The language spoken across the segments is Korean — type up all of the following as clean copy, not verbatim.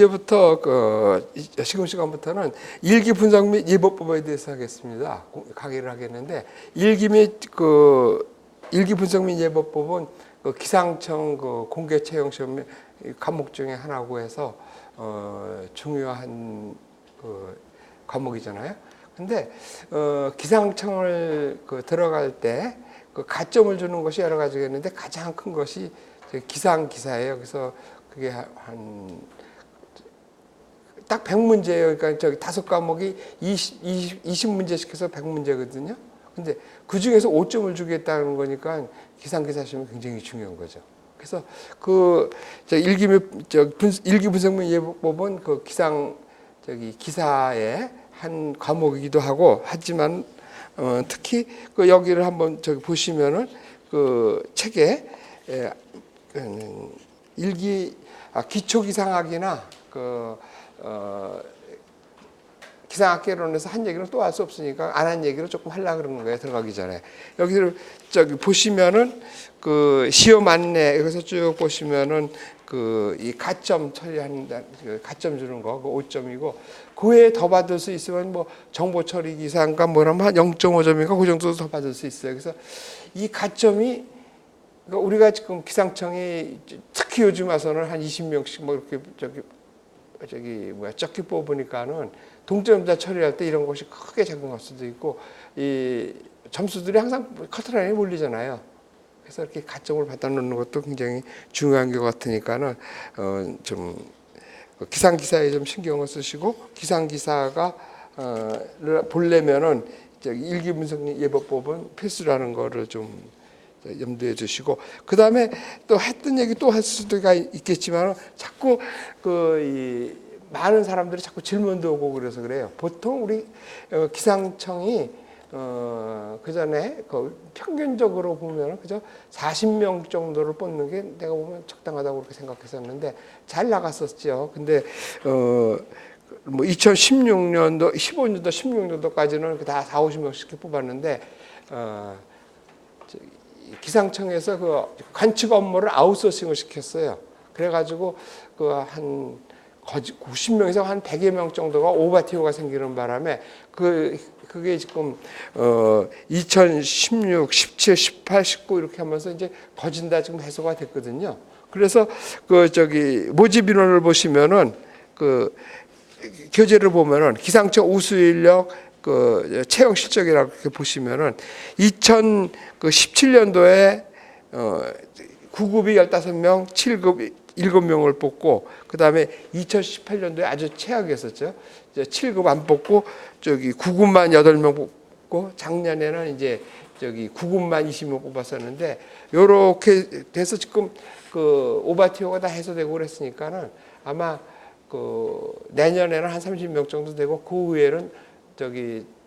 이제부터 지금 시간부터는 일기 분석 및 예보법에 대해서 하겠습니다. 강의를 하겠는데 일기 분석 및 예보법은 기상청 공개 채용 시험 과목 중에 하나고 해서 중요한 과목이잖아요. 근데 기상청을 들어갈 때 가점을 주는 것이 여러 가지가 있는데 가장 큰 것이 기상기사예요. 그래서 그게 딱 100문제예요. 그러니까 저기 5과목이 20문제씩 해서 100문제거든요. 근데 그 중에서 5점을 주겠다는 거니까 기상기사 시험이 굉장히 중요한 거죠. 그래서 일기 분석 및 예보법은 기사의 한 과목이기도 하고 하지만 특히 여기를 한번 보시면은 책에 기초기상학이나 기상학개론에서 한 얘기는 또 할 수 없으니까 안 한 얘기를 조금 하려고 그러는 거예요. 들어가기 전에. 여기를 보시면은 시험 안내 여기서 쭉 보시면은 이 가점 처리한다, 가점 주는 거, 5점이고, 그 외에 더 받을 수 있으면 정보 처리 기사인가 뭐라면 한 0.5점인가 그 정도 더 받을 수 있어요. 그래서 이 가점이 우리가 지금 기상청이 특히 요즘 와서는 한 20명씩 이렇게 적게 뽑으니까는 동점자 처리할 때 이런 것이 크게 작용할 수도 있고, 이 점수들이 항상 커트라인에 몰리잖아요. 그래서 이렇게 가점을 받아 놓는 것도 굉장히 중요한 것 같으니까는 좀 기상기사에 좀 신경을 쓰시고, 기상기사가 보려면은 일기분석 예보법은 필수라는 거를 좀 염두에 두시고, 그 다음에 또 했던 얘기 또 할 수도 있겠지만 자꾸 이 많은 사람들이 자꾸 질문도 오고 그래서 그래요. 보통 우리 기상청이 그 전에 평균적으로 보면 그저 40명 정도를 뽑는 게 내가 보면 적당하다고 그렇게 생각했었는데 잘 나갔었죠. 근데 2016년도, 15년도, 16년도까지는 다 4, 50명씩 뽑았는데 기상청에서 관측 업무를 아웃소싱을 시켰어요. 그래가지고 한 90명에서 한 100여 명 정도가 오버티오가 생기는 바람에 그게 지금 2016, 17, 18, 19 이렇게 하면서 이제 거진다 지금 해소가 됐거든요. 그래서 모집 인원을 보시면은 교재를 보면은 기상청 우수 인력 채용 실적이라고 이렇게 보시면은 2017년도에 9급이 15명, 7급 7명을 뽑고, 그 다음에 2018년도에 아주 최악이었었죠. 7급 안 뽑고 9급만 8명 뽑고, 작년에는 이제 9급만 20명 뽑았었는데, 요렇게 돼서 지금 오바티오가 다 해소되고 그랬으니까는 아마 내년에는 한 30명 정도 되고, 그 후에는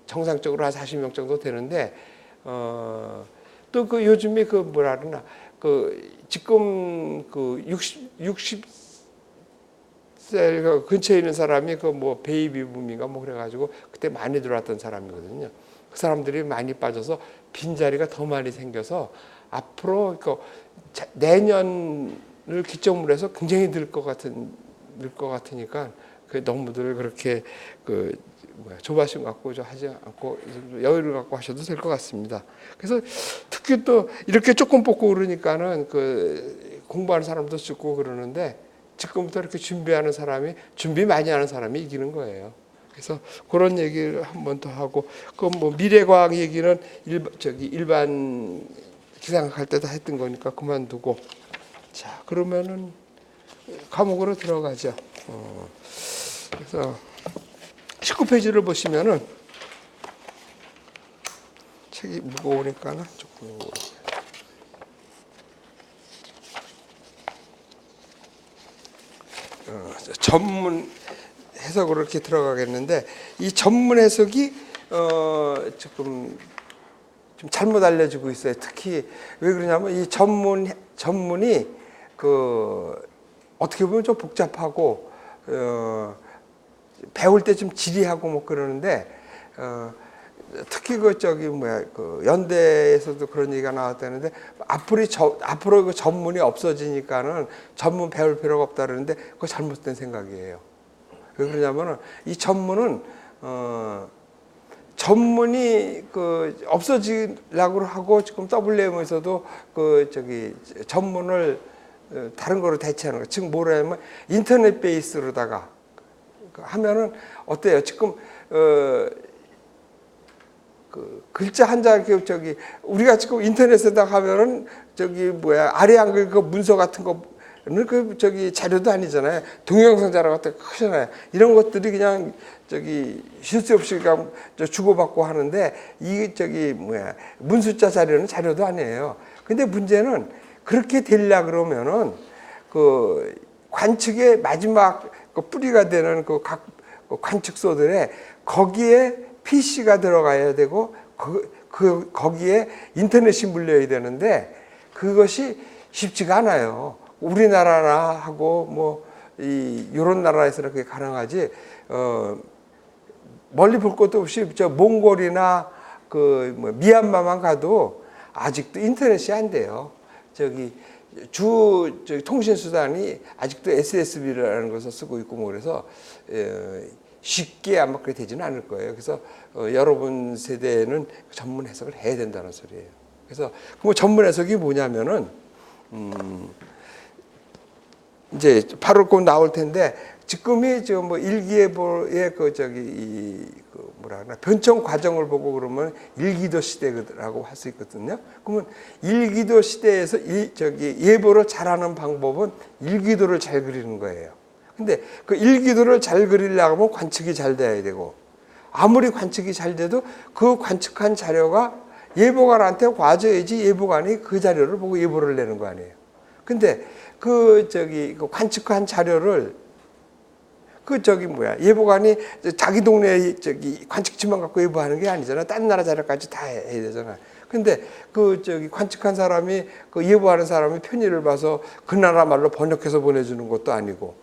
정상적으로 한 40명 정도 되는데, 또 요즘에 뭐라 그러나, 지금 60세 근처에 있는 사람이 베이비 붐인가 그래가지고 그때 많이 들어왔던 사람이거든요. 그 사람들이 많이 빠져서 빈자리가 더 많이 생겨서 앞으로 내년을 기점으로 해서 굉장히 늘 것 같으니까 너무들 그렇게 조바심 갖고 하지 않고 여유를 갖고 하셔도 될 것 같습니다. 그래서 특히 또 이렇게 조금 뽑고 그러니까는 공부하는 사람도 죽고 그러는데, 지금부터 이렇게 준비 많이 하는 사람이 이기는 거예요. 그래서 그런 얘기를 한 번 더 하고, 미래과학 얘기는 일반 기상할 때 다 했던 거니까 그만두고, 자, 그러면은 과목으로 들어가죠. 그래서 19페이지를 보시면은 책이 무거우니까는 조금 전문 해석으로 이렇게 들어가겠는데, 이 전문 해석이 조금 좀 잘못 알려지고 있어요. 특히 왜 그러냐면 이 전문이 어떻게 보면 좀 복잡하고 배울 때 좀 지리하고 그러는데, 특히 그 저기 뭐야 그 연대에서도 그런 얘기가 나왔다는데 앞으로 그 전문이 없어지니까는 전문 배울 필요가 없다 그러는데 그거 잘못된 생각이에요. 왜 그러냐면은 이 전문은 전문이 그 없어지려고 하고 지금 WM에서도 그 저기 전문을 다른 거로 대체하는 거. 지금 뭐라면 인터넷 베이스로다가 하면은 어때요? 지금 그 글자 한자 이렇게 저기 우리가 지금 인터넷에다 하면은 저기 뭐야 아래 한글 그 문서 같은 거는 그 저기 자료도 아니잖아요. 동영상 자료 같은 거 크잖아요. 이런 것들이 그냥 저기 쉴 새 없이 그냥 주고받고 하는데 이 저기 뭐야 문숫자 자료는 자료도 아니에요. 근데 문제는 그렇게 되려 그러면은 그 관측의 마지막 그 뿌리가 되는 그 각 관측소들에 거기에 PC가 들어가야 되고 거기에 인터넷이 물려야 되는데 그것이 쉽지가 않아요. 우리나라나 하고 뭐 이런 나라에서는 그게 가능하지. 멀리 볼 것도 없이 저 몽골이나 그 뭐 미얀마만 가도 아직도 인터넷이 안 돼요. 저기 통신 수단이 아직도 SSB라는 것을 쓰고 있고 뭐 그래서 쉽게 아마 그렇게 되지는 않을 거예요. 그래서 여러분 세대는 전문 해석을 해야 된다는 소리예요. 그래서 그 전문 해석이 뭐냐면은 이제 바로 곧 나올 텐데 지금이 저 뭐 일기예보의 그 저기 그 뭐라 그러나 변청 과정을 보고 그러면 일기도 시대라고 할 수 있거든요. 그러면 일기도 시대에서 저기 예보를 잘하는 방법은 일기도를 잘 그리는 거예요. 근데 그 일기도를 잘 그리려고 하면 관측이 잘 돼야 되고 아무리 관측이 잘 돼도 그 관측한 자료가 예보관한테 와줘야지 예보관이 그 자료를 보고 예보를 내는 거 아니에요. 근데 그 저기 그 관측한 자료를 그 저기 뭐야 예보관이 자기 동네 저기 관측치만 갖고 예보하는 게 아니잖아. 딴 나라 자료까지 다 해야 되잖아. 근데 그 저기 관측한 사람이 그 예보하는 사람이 편의를 봐서 그 나라 말로 번역해서 보내주는 것도 아니고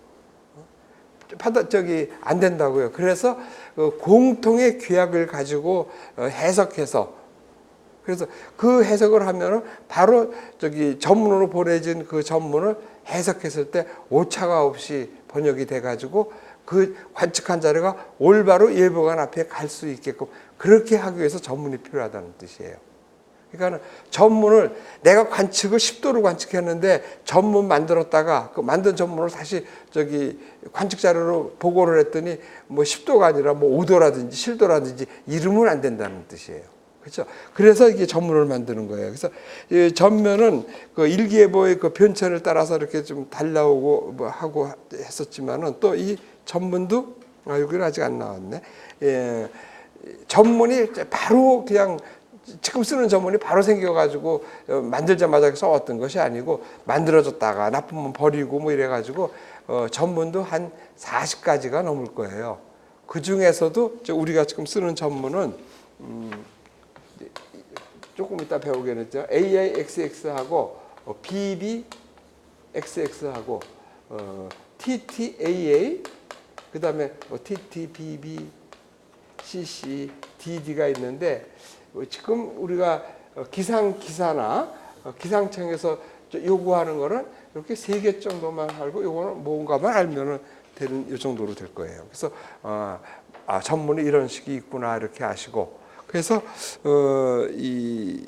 저기 안 된다고요. 그래서 그 공통의 규약을 가지고 해석해서 그래서 그 해석을 하면은 바로 저기 전문으로 보내진 그 전문을 해석했을 때 오차가 없이 번역이 돼가지고 그 관측한 자료가 올바로 예보관 앞에 갈 수 있게끔 그렇게 하기 위해서 전문이 필요하다는 뜻이에요. 그러니까 전문을 내가 관측을 10도로 관측했는데 전문 만들었다가 그 만든 전문을 다시 저기 관측 자료로 보고를 했더니 뭐 10도가 아니라 뭐 5도라든지 7도라든지 이러면 안 된다는 뜻이에요. 그렇죠? 그래서 이게 전문을 만드는 거예요. 그래서 이 전면은 그 일기예보의 그 변천을 따라서 이렇게 좀 달라오고 뭐 하고 했었지만은 또 이 전문도 여기는 아직 안 나왔네. 예, 전문이 바로 그냥 지금 쓰는 전문이 바로 생겨가지고 만들자마자 써왔던 것이 아니고 만들어졌다가 나쁘면 버리고 뭐 이래가지고 전문도 한 40가지가 넘을 거예요. 그 중에서도 우리가 지금 쓰는 전문은 조금 이따 배우겠죠. AIXX하고 BBXX하고 TTAA 그다음에 TTBB CC, DD가 있는데 지금 우리가 기상기사나 기상청에서 요구하는 거는 이렇게 3개 정도만 알고 요거는 뭔가만 알면은 되는 이 정도로 될 거예요. 그래서 전문이 이런 식이 있구나 이렇게 아시고 그래서 이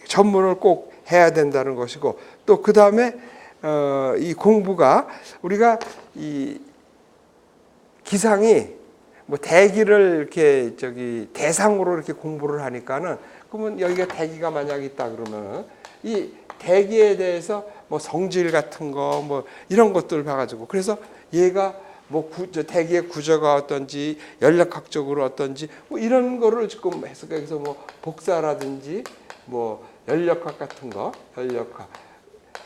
전문을 꼭 해야 된다는 것이고 또 그 다음에 이 공부가 우리가 이 기상이 뭐 대기를 이렇게 저기 대상으로 이렇게 공부를 하니까는 그러면 여기가 대기가 만약 있다 그러면 이 대기에 대해서 뭐 성질 같은 거 뭐 이런 것들을 봐가지고 그래서 얘가 뭐 대기의 구조가 어떤지 연력학적으로 어떤지 뭐 이런 거를 지금 해석해서 뭐 복사라든지 뭐 연력학 같은 거 연력학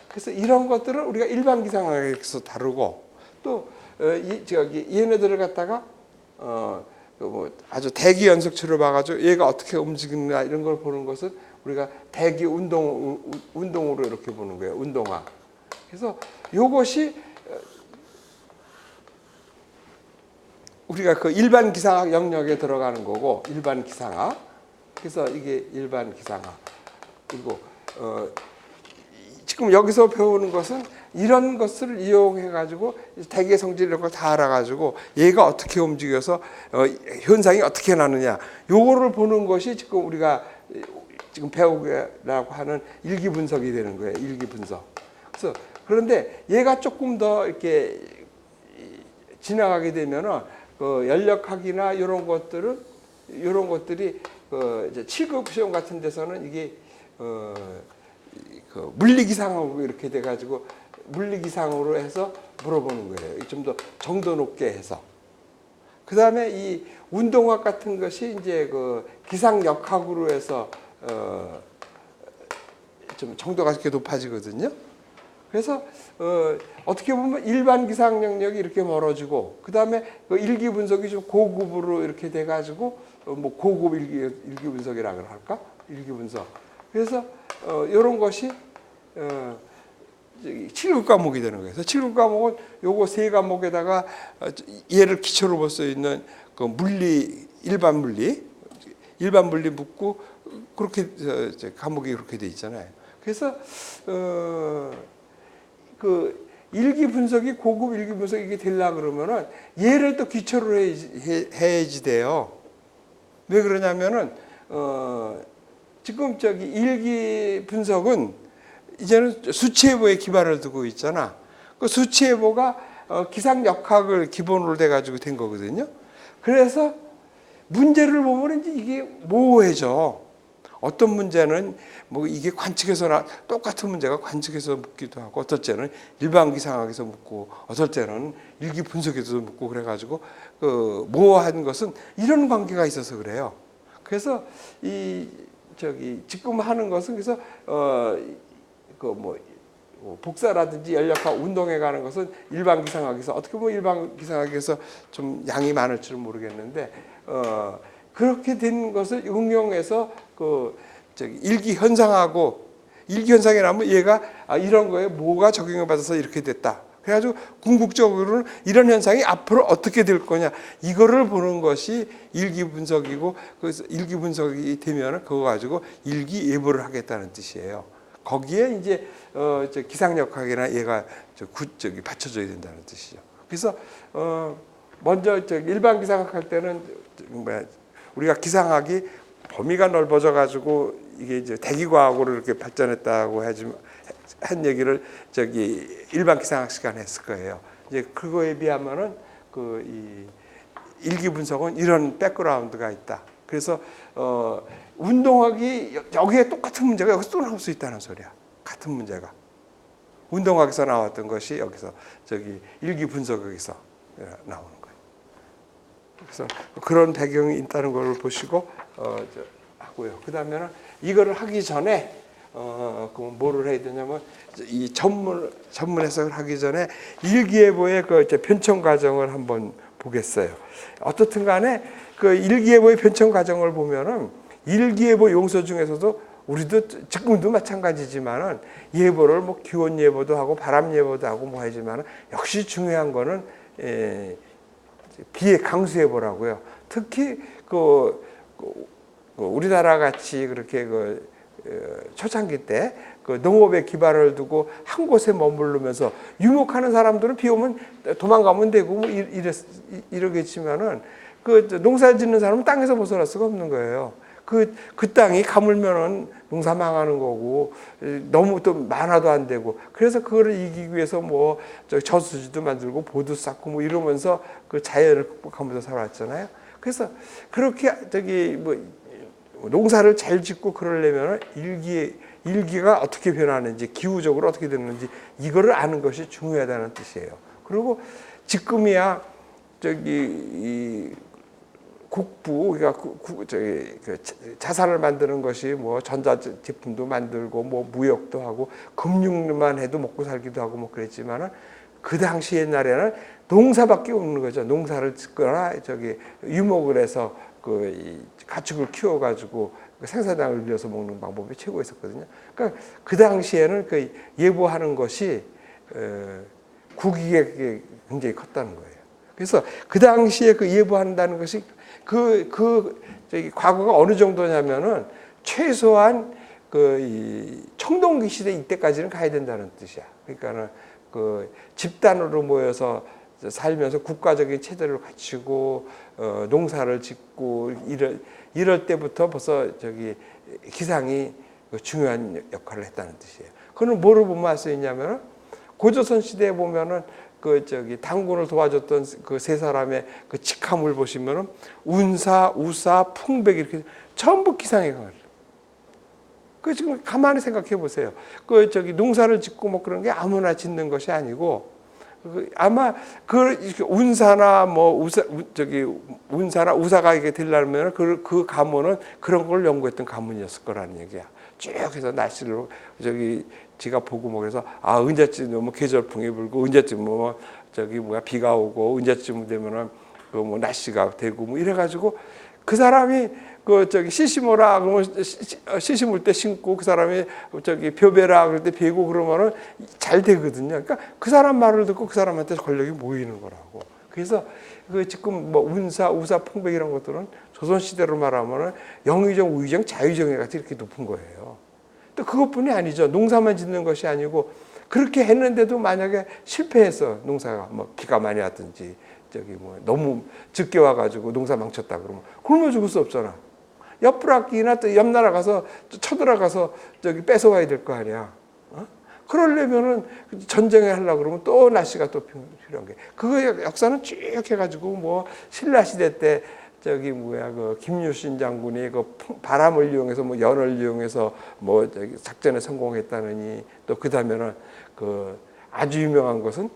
그래서 이런 것들을 우리가 일반 기상학에서 다루고 또 저기 얘네들을 갖다가 뭐 아주 대기 연속치를 봐가지고 얘가 어떻게 움직이느냐 이런 걸 보는 것은 우리가 대기 운동으로 이렇게 보는 거예요. 운동화. 그래서 이것이 우리가 그 일반 기상학 영역에 들어가는 거고 일반 기상학. 그래서 이게 일반 기상학. 그리고 지금 여기서 배우는 것은 이런 것을 이용해 가지고 대기 성질 이런 거 다 알아 가지고 얘가 어떻게 움직여서 현상이 어떻게 나느냐 요거를 보는 것이 지금 우리가 지금 배우라고 하는 일기 분석이 되는 거예요. 일기 분석. 그래서 그런데 얘가 조금 더 이렇게 지나가게 되면은 그 연력학이나 이런 것들이 이제 7급 시험 같은 데서는 이게 그 물리기상하고 이렇게 돼가지고 물리기상으로 해서 물어보는 거예요. 좀 더 정도 높게 해서. 그 다음에 이 운동학 같은 것이 이제 그 기상역학으로 해서 좀 정도가 이렇게 높아지거든요. 그래서 어떻게 보면 일반 기상 영역이 이렇게 멀어지고 그 다음에 그 일기 분석이 좀 고급으로 이렇게 돼가지고 뭐 고급 일기 분석이라 할까? 일기 분석. 그래서 이런 것이 7급 과목이 되는 거예요. 그래서 7급 과목은 요거 세 과목에다가 얘를 기초로 볼 수 있는 그 물리 일반 물리 묻고 그렇게 과목이 그렇게 돼 있잖아요. 그래서 그 일기 분석이 고급 일기 분석이 이게 되려 그러면은 얘를 또 기초로 해야지 돼요. 왜 그러냐면은 지금 저기 일기 분석은 이제는 수치예보에 기반을 두고 있잖아. 그 수치예보가 기상역학을 기본으로 돼 가지고 된 거거든요. 그래서 문제를 보면 이제 이게 모호해져. 어떤 문제는 뭐 이게 관측에서 똑같은 문제가 관측에서 묻기도 하고 어떨 때는 일반 기상학에서 묻고 어떨 때는 일기 분석에서 묻고 그래가지고 그 모호한 것은 이런 관계가 있어서 그래요. 그래서 이 저기 지금 하는 것은 그래서 그 뭐 복사라든지 연력학 운동에 가는 것은 일반 기상학에서 어떻게 보면 일반 기상학에서 좀 양이 많을 줄은 모르겠는데 그렇게 된 것을 응용해서 그 저기 일기 현상이라면 얘가 이런 거에 뭐가 적용을 받아서 이렇게 됐다. 그래가지고 궁극적으로는 이런 현상이 앞으로 어떻게 될 거냐 이거를 보는 것이 일기 분석이고 그래서 일기 분석이 되면은 그거 가지고 일기 예보를 하겠다는 뜻이에요. 거기에 이제 기상역학이나 얘가 저기 받쳐줘야 된다는 뜻이죠. 그래서 먼저 일반 기상학 할 때는 우리가 기상학이 범위가 넓어져 가지고 이게 이제 대기과학으로 이렇게 발전했다고 한 얘기를 저기 일반 기상학 시간에 했을 거예요. 이제 그거에 비하면은 이 일기 분석은 이런 백그라운드가 있다. 그래서 운동학이 여기에 똑같은 문제가 여기서 또 나올 수 있다는 소리야. 같은 문제가. 운동학에서 나왔던 것이 여기서 저기 일기 분석에서 나오는 거예요. 그래서 그런 배경이 있다는 걸 보시고 하고요. 그다음에는 이거를 하기 전에 그럼 뭐를 해야 되냐면 이 전문 해석을 하기 전에 일기예보의 그 편청 과정을 한번 보겠어요. 어떻든 간에 그 일기예보의 편청 과정을 보면은 일기예보 용서 중에서도 우리도 지금도 마찬가지지만은 예보를 뭐 기온 예보도 하고 바람 예보도 하고 뭐 하지만은 역시 중요한 거는 비의 강수 예보라고요. 특히 우리나라 같이 그렇게 초창기 때 그 농업에 기반을 두고 한 곳에 머무르면서 유목하는 사람들은 비 오면 도망가면 되고 뭐 이러겠지만은 그 농사 짓는 사람은 땅에서 벗어날 수가 없는 거예요. 그 땅이 가물면은 농사 망하는 거고 너무 또 많아도 안 되고 그래서 그거를 이기기 위해서 뭐 저수지도 만들고 보도 쌓고 뭐 이러면서 그 자연을 극복하면서 살아왔잖아요. 그래서 그렇게 뭐 농사를 잘 짓고 그러려면 일기가 어떻게 변하는지 기후적으로 어떻게 되는지 이거를 아는 것이 중요하다는 뜻이에요. 그리고 지금이야 이 국부 그러니까 자산을 만드는 것이 뭐 전자제품도 만들고 뭐 무역도 하고 금융만 해도 먹고 살기도 하고 뭐 그랬지만은 그 당시 옛날에는 농사밖에 없는 거죠. 농사를 짓거나 유목을 해서 가축을 키워가지고 생산량을 늘려서 먹는 방법이 최고였었거든요. 그러니까 그 당시에는 예보하는 것이 국익에 굉장히 컸다는 거예요. 그래서 그 당시에 그 예보한다는 것이 저기 과거가 어느 정도냐면은 최소한 이 청동기 시대 이때까지는 가야 된다는 뜻이야. 그러니까는 그 집단으로 모여서 살면서 국가적인 체제를 갖추고 농사를 짓고 이럴 때부터 벌써 저기 기상이 중요한 역할을 했다는 뜻이에요. 그거는 뭐로 보면 알 수 있냐면은 고조선 시대에 보면은 저기 당군을 도와줬던 그 세 사람의 그 직함을 보시면은 운사, 우사, 풍백 이렇게 전부 기상에 관해요. 그 지금 가만히 생각해 보세요. 저기 농사를 짓고 뭐 그런 게 아무나 짓는 것이 아니고 아마 운사나 운사나 우사가 이게 되려면 그 가문은 그런 걸 연구했던 가문이었을 거라는 얘기야. 쭉 해서 날씨를 지가 보고 뭐 그래서 언제쯤 뭐 계절풍이 불고 언제쯤 비가 오고 언제쯤 되면은 날씨가 되고 뭐 이래가지고 그 사람이 시시모라 그러면 시시물 때 심고 그 사람이 벼베라 그럴 때 베고 그러면은 잘 되거든요. 그러니까 그 사람 말을 듣고 그 사람한테 권력이 모이는 거라고. 그래서 지금 뭐 운사, 우사, 풍백 이런 것들은 조선 시대로 말하면은 영의정, 우의정, 자의정에 같이 이렇게 높은 거예요. 또 그것뿐이 아니죠. 농사만 짓는 것이 아니고 그렇게 했는데도 만약에 실패해서 농사가 뭐 비가 많이 왔든지 너무 적게 와가지고 농사 망쳤다 그러면 굶어 죽을 수 없잖아. 옆부락기나 또 옆 나라 가서 쳐들어가서 뺏어와야 될 거 아니야. 그러려면은 전쟁을 하려고 그러면 또 날씨가 또 필요한 게. 그 역사는 쭉 해가지고 뭐 신라 시대 때 김유신 장군이 바람을 이용해서 뭐 연을 이용해서 뭐 작전에 성공했다느니 또 그 다음에는 아주 유명한 것은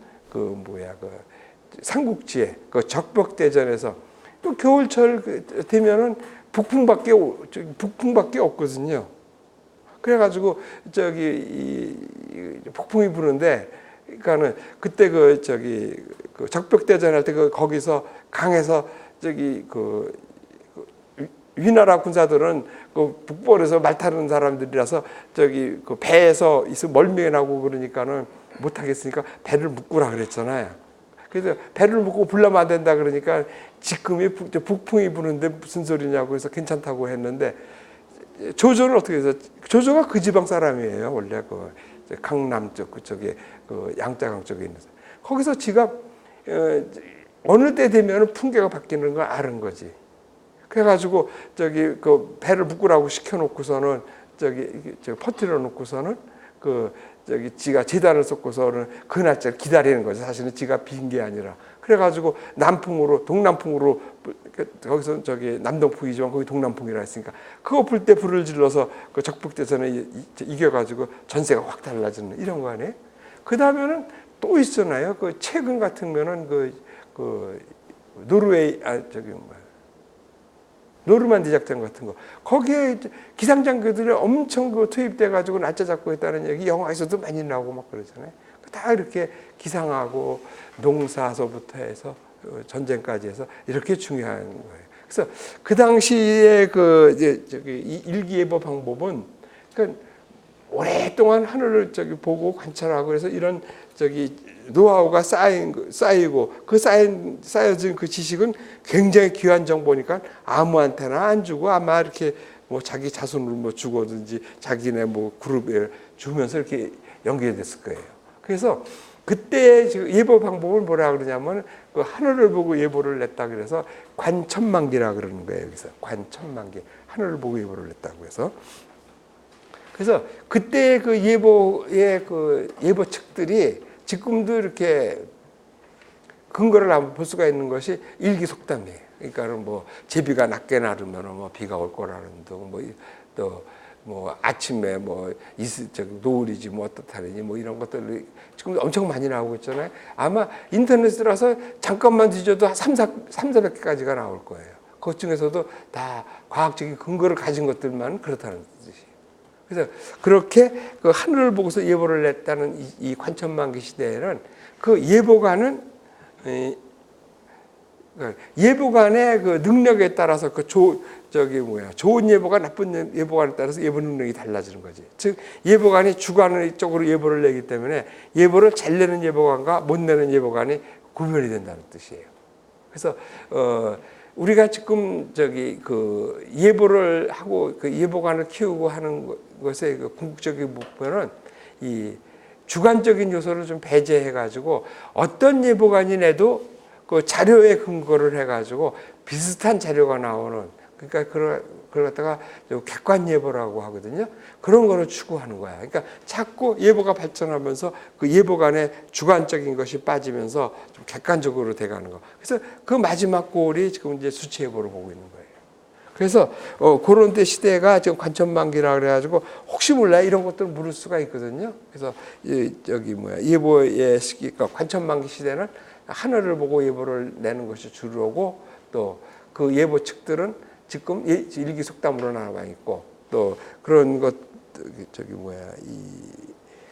삼국지에 적벽대전에서 또 겨울철 되면은 북풍밖에 없거든요. 그래가지고 폭풍이 부는데, 그러니까는 그때 적벽대전 할 때 거기서 강에서 위나라 군사들은 북벌에서 말 타는 사람들이라서 배에서 멀미가 나고 그러니까는 못 하겠으니까 배를 묶으라 그랬잖아요. 그래서 배를 묶고 불나면 안 된다 그러니까 지금이 북풍이 부는데 무슨 소리냐고 해서 괜찮다고 했는데 조조는 어떻게 해서 조조가 그 지방 사람이에요. 원래 강남 쪽 그쪽에 양자강 쪽에 있는 사람. 거기서 지가 어느 때 되면 풍계가 바뀌는 걸 아는 거지. 그래가지고 배를 묶으라고 시켜놓고서는 퍼뜨려 놓고서는 지가 재단을 쏟고서는 그 날짜를 기다리는 거죠. 사실은 지가 빈 게 아니라. 그래가지고 동남풍으로 거기서 남동풍이지만 거기 동남풍이라 했으니까 그거 불 때 불을 질러서 적벽대전에 이겨가지고 전세가 확 달라지는 이런 거 아니에요? 그 다음에는 또 있잖아요. 최근 같은 거는 노르웨이 노르만디 작전 같은 거 거기에 기상장교들이 엄청 투입돼 가지고 날짜 잡고 있다는 얘기 영화에서도 많이 나오고 막 그러잖아요. 다 이렇게 기상하고 농사서부터 해서 전쟁까지 해서 이렇게 중요한 거예요. 그래서 그 당시에 이 일기예보 방법은 오랫동안 하늘을 보고 관찰하고 그래서 이런 노하우가 쌓이고 쌓여진 그 지식은 굉장히 귀한 정보니까 아무한테나 안 주고 아마 이렇게 뭐 자기 자손을 뭐 주거든지 자기네 뭐 그룹에 주면서 이렇게 연결됐을 거예요. 그래서 그때 예보 방법을 뭐라 그러냐면 하늘을 보고 예보를 냈다 그래서 관천만기라 그러는 거예요. 여기서 관천만기 하늘을 보고 예보를 냈다고 해서. 그래서 그때 예보의 예보 측들이 지금도 이렇게 근거를 한번 볼 수가 있는 것이 일기속담이에요. 그러니까는 뭐 제비가 낮게 나르면 뭐 비가 올 거라는 등 뭐 아침에 노을이지 뭐 어떻다느니 뭐 이런 것들 지금 엄청 많이 나오고 있잖아요. 아마 인터넷이라서 잠깐만 뒤져도 300개까지가 나올 거예요. 그 중에서도 다 과학적인 근거를 가진 것들만 그렇다는 뜻이에요. 그래서 그렇게 하늘을 보고서 예보를 냈다는 이 관천만기 시대에는 예보관은 예보관의 능력에 따라서 좋은 예보가 나쁜 예보관에 따라서 예보 능력이 달라지는 거지. 즉 예보관이 주관적으로 예보를 내기 때문에 예보를 잘 내는 예보관과 못 내는 예보관이 구별이 된다는 뜻이에요. 그래서 우리가 지금 그 예보를 하고 그 예보관을 키우고 하는 것의 그 궁극적인 목표는 이 주관적인 요소를 좀 배제해 가지고 어떤 예보관이 내도 그 자료에 근거를 해 가지고 비슷한 자료가 나오는, 그러니까 그걸 갖다가 객관 예보라고 하거든요. 그런 거를 추구하는 거야. 그러니까 자꾸 예보가 발전하면서 그 예보관의 주관적인 것이 빠지면서 좀 객관적으로 돼가는 거. 그래서 그 마지막 골이 지금 이제 수치 예보를 보고 있는 거예요. 그래서 그런 때 시대가 지금 관천만기라 그래가지고 혹시 몰라 이런 것들을 물을 수가 있거든요. 그래서 예보의 시기, 그러니까 관천만기 시대는 하늘을 보고 예보를 내는 것이 주로고, 또 그 예보 측들은 지금 일기속담으로 나와 있고, 또 그런 것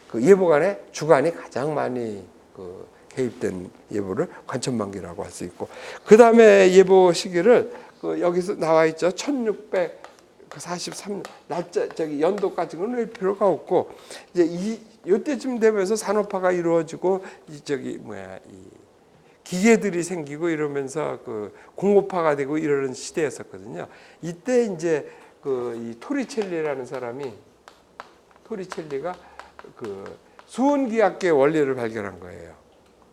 그 예보관의 주관이 가장 많이 그 개입된 예보를 관천만기라고 할 수 있고, 그 다음에 예보 시기를 여기서 나와 있죠. 1643 날짜 연도까지는 낼 필요가 없고, 이제 이때쯤 되면서 산업화가 이루어지고 이 기계들이 생기고 이러면서 그 공업화가 되고 이러는 시대였었거든요. 이때 이제 이 토리첼리라는 사람이, 토리첼리가 그 수온기압계의 원리를 발견한 거예요.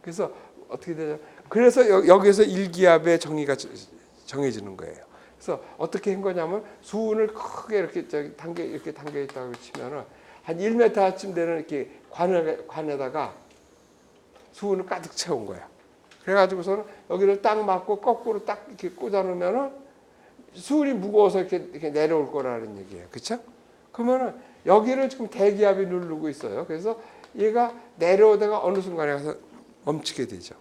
그래서 어떻게 되냐? 그래서 여기서 일기압의 정의가 정해지는 거예요. 그래서 어떻게 한 거냐면 수온을 크게 이렇게 당겨 있다고 치면은 한 1m쯤 되는 이렇게 관에다가 수온을 가득 채운 거야. 그래가지고서는 여기를 딱 맞고 거꾸로 딱 이렇게 꽂아놓으면은 수온이 무거워서 이렇게 내려올 거라는 얘기예요. 그렇죠? 그러면은 여기를 지금 대기압이 누르고 있어요. 그래서 얘가 내려오다가 어느 순간에 가서 멈추게 되죠.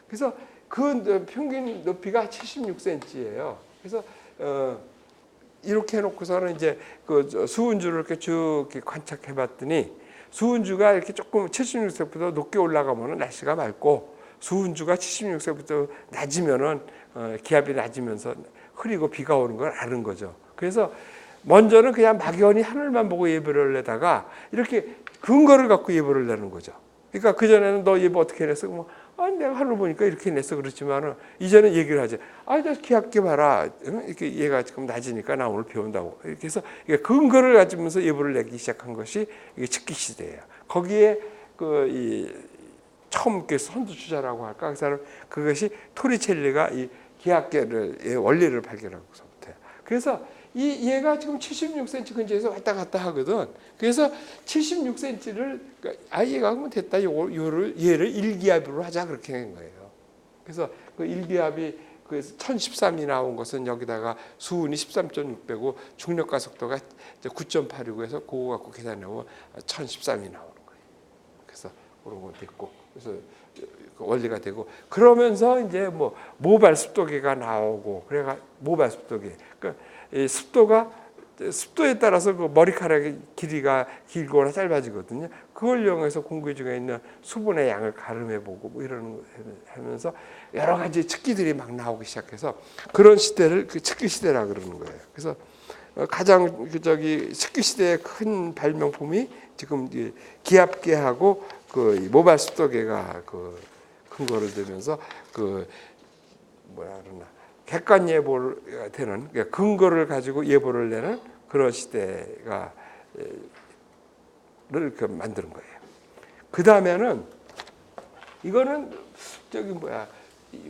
그래서 그 평균 높이가 76cm예요. 그래서 이렇게 해놓고서는 이제 그 수은주를 이렇게 쭉 관찰해봤더니 수은주가 이렇게 조금 76cm부터 높게 올라가면은 날씨가 맑고, 수은주가 76cm부터 낮으면은 기압이 낮으면서 흐리고 비가 오는 걸 아는 거죠. 그래서 먼저는 그냥 막연히 하늘만 보고 예보를 내다가 이렇게 근거를 갖고 예보를 내는 거죠. 그러니까 그전에는 너 예보 어떻게 냈어? 뭐, 내가 하늘 보니까 이렇게 냈어. 그렇지만은 이제는 얘기를 하지. 저 기압계 봐라. 이렇게 얘가 지금 낮으니까 나 오늘 비 온다고. 이렇게 해서 근거를 가지면서 예보를 내기 시작한 것이 이게 측기 시대예요. 거기에 처음 선두주자라고 할까? 그 사람, 그것이 토리첼리가 이 기압계의 원리를 발견하고서부터요. 그래서 얘가 지금 76cm 근처에서 왔다 갔다 하거든. 그래서 76cm를 얘가 하면 됐다. 얘를 1기압으로 하자, 그렇게 한 거예요. 그래서 그 1기압이 그 1013이 나온 것은 여기다가 수은이 13.6배고 중력가 속도가 9.8이고 해서 그거 갖고 계산하면 1013이 나오는 거예요. 그래서 그런 거 됐고, 그래서 원리가 되고, 그러면서 이제 모발 습도계가 나오고, 그래가 모발 습도계. 그러니까 이 습도에 따라서 그 머리카락의 길이가 길거나 짧아지거든요. 그걸 이용해서 공기 중에 있는 수분의 양을 가름해보고 이러는 하면서 여러 가지 측기들이 막 나오기 시작해서 그런 시대를 측기 시대라 그러는 거예요. 그래서 가장 측기 시대의 큰 발명품이 지금 기압계하고 그 모발 습도계가 근거를 되면서 객관 예보가 되는, 근거를 가지고 예보를 내는 그런 시대가 만드는 거예요. 그 다음에는 이거는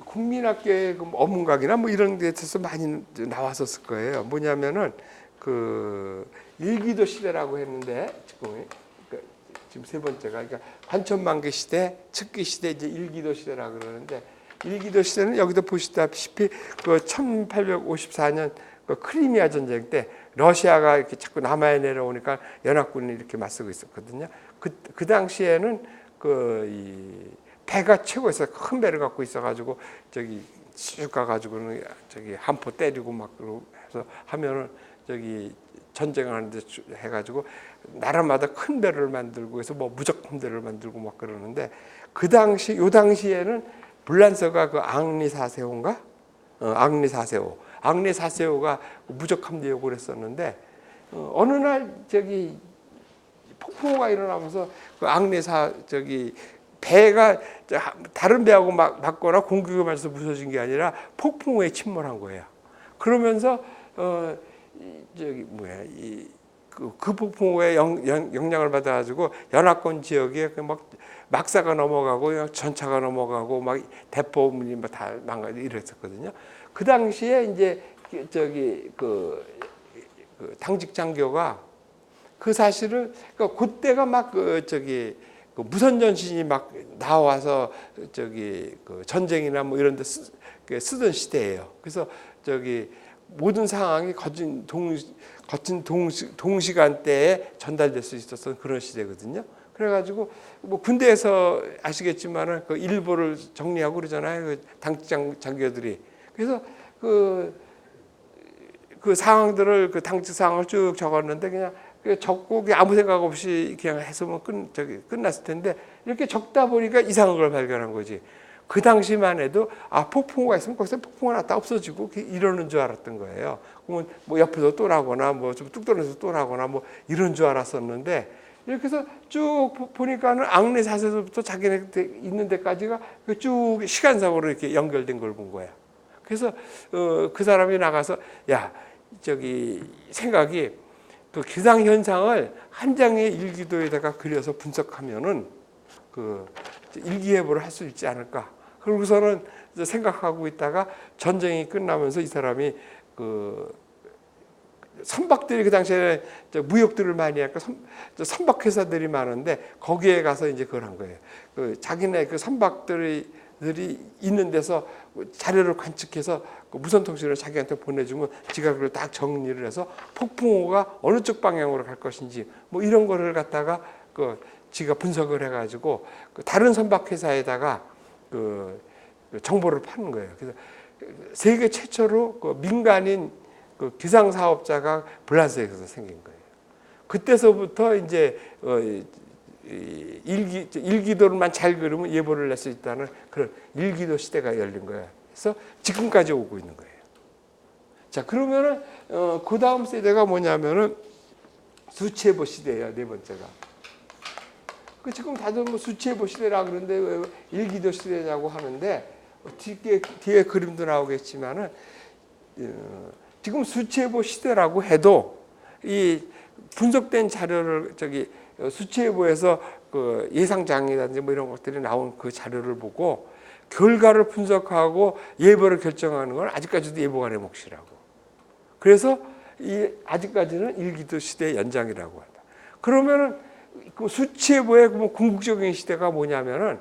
국민학교의 어문각이나 이런 데서 많이 나왔었을 거예요. 뭐냐면은 일기도 시대라고 했는데 지금 세 번째가, 그러니까 관천만기 시대, 측기 시대, 이제 일기도 시대라고 그러는데, 일기도 시대는 여기도 보시다시피 1854년 크리미아 전쟁 때 러시아가 이렇게 자꾸 남하에 내려오니까 연합군이 이렇게 맞서고 있었거든요. 그 당시에는 이 배가 최고였어요. 큰 배를 갖고 있어가지고 쭉 가가지고는 한포 때리고 막 해서 하면은 전쟁을 하는데 해가지고 나라마다 큰 배를 만들고 해서 무적함대를 만들고 막 그러는데, 요 당시에는 불란서가 앙리사세오인가? 앙리사세오가 무적함대 요구를 했었는데, 어느 날 폭풍우가 일어나면서 배가 다른 배하고 맞거나 공격을 맞아서 부서진 게 아니라 폭풍우에 침몰한 거예요. 그러면서 그 폭풍우에 영향을 받아가지고 연합권 지역에 막 막사가 넘어가고 전차가 넘어가고 막 대포문이 다 망가지고 이랬었거든요. 그 당시에 이제 당직 장교가 그 사실을 그때가 막 무선 전신이 막 나와서 전쟁이나 뭐 이런 데 쓰던 시대예요. 그래서 모든 상황이 거친 동시간대에 전달될 수 있었던 그런 시대거든요. 그래가지고 뭐 군대에서 아시겠지만은 그 일보를 정리하고 그러잖아요. 그 당직 장교들이. 그래서 그 상황들을 그 당직 상황을 쭉 적었는데 그냥 적고 아무 생각 없이 그냥 해서 끝났을 텐데 이렇게 적다 보니까 이상한 걸 발견한 거지. 그 당시만 해도 폭풍우가 있으면 거기서 폭풍우가 났다 없어지고 이러는 줄 알았던 거예요. 그러면 뭐 옆에서 또 나거나 뭐 좀 뚝 떨어져서 또 나거나 뭐 이런 줄 알았었는데 이렇게 해서 쭉 보니까는 앙리 사세서부터 자기네 있는 데까지가 쭉 시간상으로 이렇게 연결된 걸 본 거야. 그래서 그 사람이 나가서 생각이 그 기상 현상을 한 장의 일기도에다가 그려서 분석하면은 일기예보를 할 수 있지 않을까. 그러고서는 생각하고 있다가 전쟁이 끝나면서 이 사람이 선박들이 그 당시에 무역들을 많이 하니까 선박회사들이 많은데 거기에 가서 이제 그걸 한 거예요. 자기네 그 선박들이 있는 데서 자료를 관측해서 무선 통신을 자기한테 보내주면 지가 그걸 딱 정리를 해서 폭풍우가 어느 쪽 방향으로 갈 것인지 뭐 이런 거를 갖다가 지가 분석을 해가지고 다른 선박 회사에다가 정보를 파는 거예요. 그래서 세계 최초로 민간인 기상 사업자가 블라스에서 생긴 거예요. 그때서부터 이제 일기도를만 잘 그리면 예보를 낼 수 있다는 그런 일기도 시대가 열린 거예요. 그래서 지금까지 오고 있는 거예요. 자, 그러면은 그 다음 세대가 뭐냐면은 수치예보 시대예요. 네 번째가. 지금 다들 뭐 수치예보 시대라 그러는데 왜 일기도 시대냐고 하는데 뒤에 그림도 나오겠지만은 지금 수치예보 시대라고 해도 이 분석된 자료를 수치예보에서 그 예상장애라든지 뭐 이런 것들이 나온 그 자료를 보고 결과를 분석하고 예보를 결정하는 건 아직까지도 예보관의 몫이라고. 그래서 아직까지는 일기도 시대의 연장이라고 한다. 그러면은 그 수치예보의 궁극적인 시대가 뭐냐면은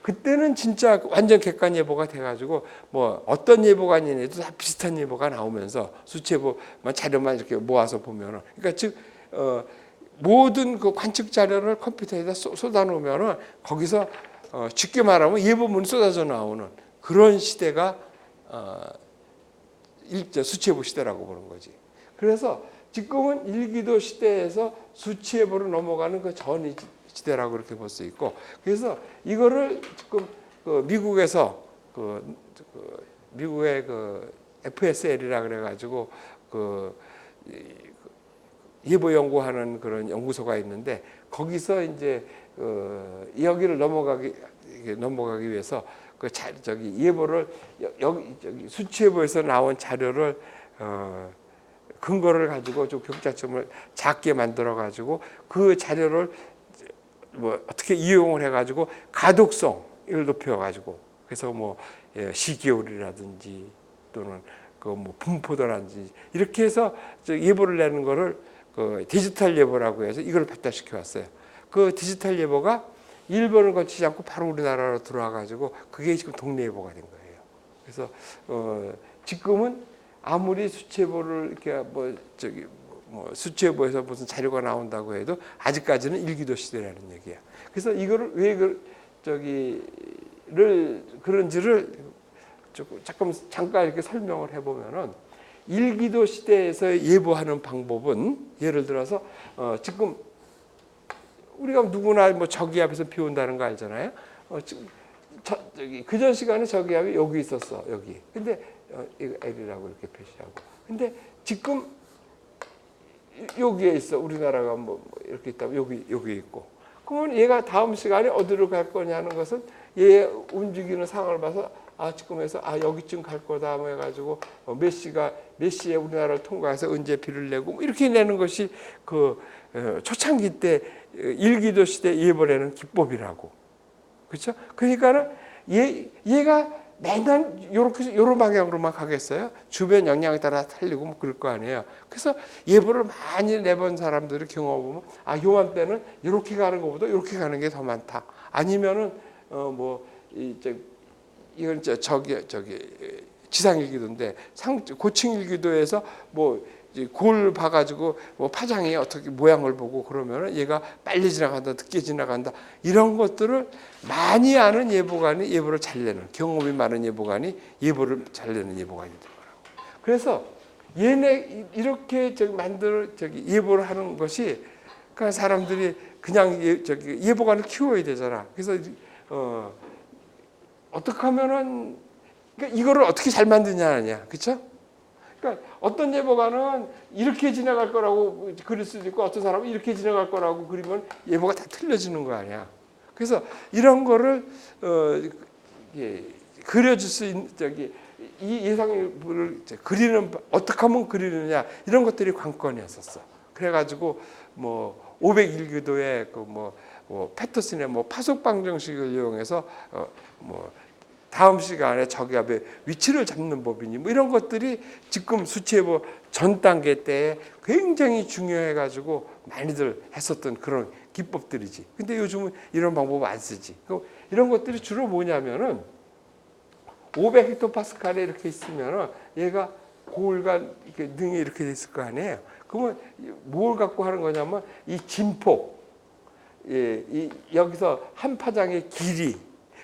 그때는 진짜 완전 객관 예보가 돼가지고 뭐 어떤 예보관이라도 다 비슷한 예보가 나오면서 수치예보만 자료만 이렇게 모아서 보면은 그러니까 즉 모든 그 관측 자료를 컴퓨터에다 쏟아놓으면은 거기서 쉽게 말하면 예보문이 쏟아져 나오는 그런 시대가 수치예보 시대라고 보는 거지. 그래서 지금은 일기도 시대에서 수치예보로 넘어가는 그 전 시대라고 그렇게 볼 수 있고, 그래서 이거를 지금 미국에서 미국의 FSL이라 그래가지고 예보 연구하는 그런 연구소가 있는데 거기서 이제 여기를 넘어가기 위해서 예보를 여기 수치예보에서 나온 자료를 근거를 가지고 좀 격자점을 작게 만들어 가지고 그 자료를 뭐 어떻게 이용을 해 가지고 가독성을 높여 가지고 그래서 뭐 시기올이라든지 또는 뭐 분포도라든지 이렇게 해서 예보를 내는 거를 디지털 예보라고 해서 이걸 발달시켜 왔어요. 그 디지털 예보가 일본을 거치지 않고 바로 우리나라로 들어와 가지고 그게 지금 동네 예보가 된 거예요. 그래서 지금은 아무리 수치예보를 이렇게 수치예보에서 무슨 자료가 나온다고 해도 아직까지는 일기도 시대라는 얘기야. 그래서 이거를 왜 그런지를 잠깐 이렇게 설명을 해보면은 일기도 시대에서 예보하는 방법은 예를 들어서 지금 우리가 누구나 뭐 저기압에서 비 온다는 거 알잖아요. 그전 시간에 저기압이 여기 있었어, 여기. 근데 이거 L이라고 이렇게 표시하고. 근데 지금 여기에 있어. 우리나라가 뭐 이렇게 있다면 여기 있고. 그러면 얘가 다음 시간에 어디로 갈 거냐는 것은 얘 움직이는 상황을 봐서 지금에서 여기쯤 갈 거다 뭐 해가지고 몇 시에 우리나라를 통과해서 언제 비를 내고 뭐 이렇게 내는 것이 그 초창기 때 일기도 시대 예보내는 기법이라고. 그렇죠? 그러니까는 얘가 맨날 요런 방향으로만 가겠어요? 주변 영향에 따라 틀리고 뭐 그럴 거 아니에요. 그래서 예보를 많이 내본 사람들의 경험을 보면 요맘때는 이렇게 가는 것보다 이렇게 가는 게 더 많다. 아니면은 이건 저기 지상일기도인데 고층일기도에서 골 봐가지고 파장이 어떻게 모양을 보고 그러면은 얘가 빨리 지나간다, 늦게 지나간다 이런 것들을 많이 아는 예보관이 예보를 잘 내는 경험이 많은 예보관이 예보를 잘 내는 예보관이 되더라고. 그래서 얘네 이렇게 예보를 하는 것이 그러니까 사람들이 그냥 예보관을 키워야 되잖아. 그래서 어떻게 하면은 그러니까 이거를 어떻게 잘 만드냐냐, 그렇죠? 그러니까 어떤 예보가는 이렇게 지나갈 거라고 그릴 수도 있고 어떤 사람은 이렇게 지나갈 거라고 그리면 예보가 다 틀려지는 거 아니야. 그래서 이런 거를 그려줄 수 있는 이 예상을 그리는 어떻게 하면 그리느냐 이런 것들이 관건이었었어. 그래가지고 501기도에 패터슨의 파속 방정식을 이용해서 다음 시간에 저기압의 위치를 잡는 법이니 이런 것들이 지금 수치예보 전 단계 때 굉장히 중요해가지고 많이들 했었던 그런 기법들이지. 근데 요즘은 이런 방법 안 쓰지. 이런 것들이 주로 뭐냐면은 500헥토파스칼에 이렇게 있으면은 얘가 고울간 능이 이렇게 됐을 거 아니에요. 그러면 뭘 갖고 하는 거냐면 이 진폭, 여기서 한 파장의 길이.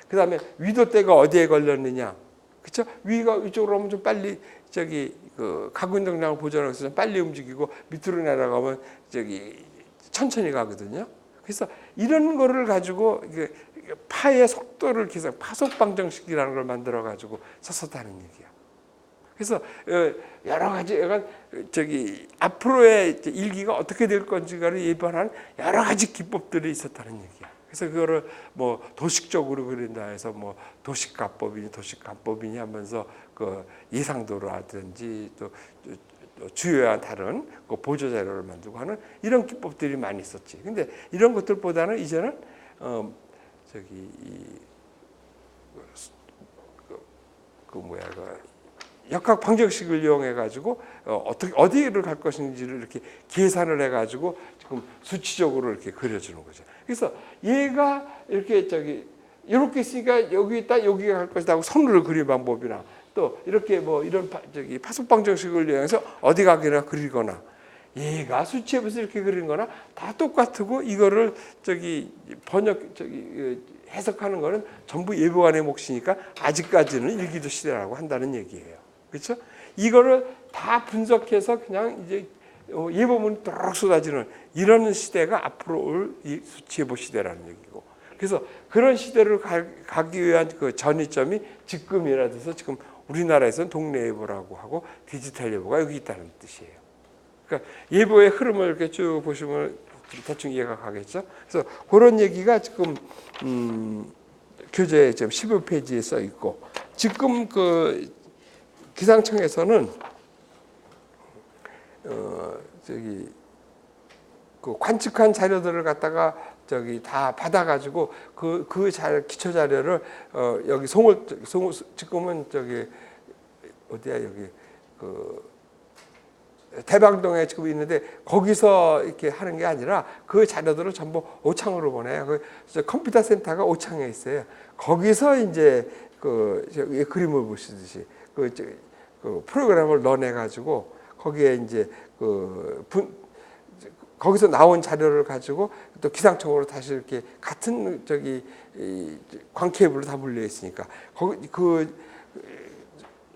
그 다음에 위도대가 어디에 걸렸느냐. 그쵸? 위가 이쪽으로 오면 좀 빨리 가군 능량을 보존하기 위해서 좀 빨리 움직이고 밑으로 내려가면 천천히 가거든요. 그래서 이런 거를 가지고 파의 속도를 계산, 파속 방정식이라는 걸 만들어 가지고 썼었다는 얘기야. 그래서 여러 가지 앞으로의 일기가 어떻게 될 건지를 예견하는 여러 가지 기법들이 있었다는 얘기야. 그래서 그거를 도식적으로 그린다 해서 도식관법이니 하면서 그 예상도라든지 또 주요한 다른 보조 자료를 만들고 하는 이런 기법들이 많이 있었지. 근데 이런 것들보다는 이제는 역학 방정식을 이용해 가지고 어디를 갈 것인지를 이렇게 계산을 해 가지고 지금 수치적으로 이렇게 그려주는 거죠. 그래서 얘가 이렇게 이렇게 있으니까 여기가 갈 것이다 하고 선을 그릴 방법이나 또 이렇게 이런 파속 방정식을 이용해서 어디 가기나 그리거나 얘가 수치에서 이렇게 그리는 거나 다 똑같고 이거를 해석하는 거는 전부 예보관의 몫이니까 아직까지는 일기도 시대라고 한다는 얘기예요. 그렇죠? 이거를 다 분석해서 그냥 이제 예보문이 뚝 쏟아지는 이런 시대가 앞으로 올 수치예보 시대라는 얘기고. 그래서 그런 시대를 가기 위한 그 전이점이 지금이라 돼서 지금 우리나라에서는 동네 예보라고 하고 디지털 예보가 여기 있다는 뜻이에요. 그러니까 예보의 흐름을 이렇게 쭉 보시면 대충 이해가 가겠죠. 그래서 그런 얘기가 지금 교재 15페이지에 써 있고 지금 기상청에서는 관측한 자료들을 갖다가 다 받아가지고 기초 자료를 여기 지금은 어디야 여기 대방동에 지금 있는데 거기서 이렇게 하는 게 아니라 그 자료들을 전부 오창으로 보내요. 컴퓨터 센터가 오창에 있어요. 거기서 이제 그림을 보시듯이 그 프로그램을 넣어내 가지고 거기에 이제 거기서 나온 자료를 가지고 또 기상청으로 다시 이렇게 같은 광 케이블로 다 물려 있으니까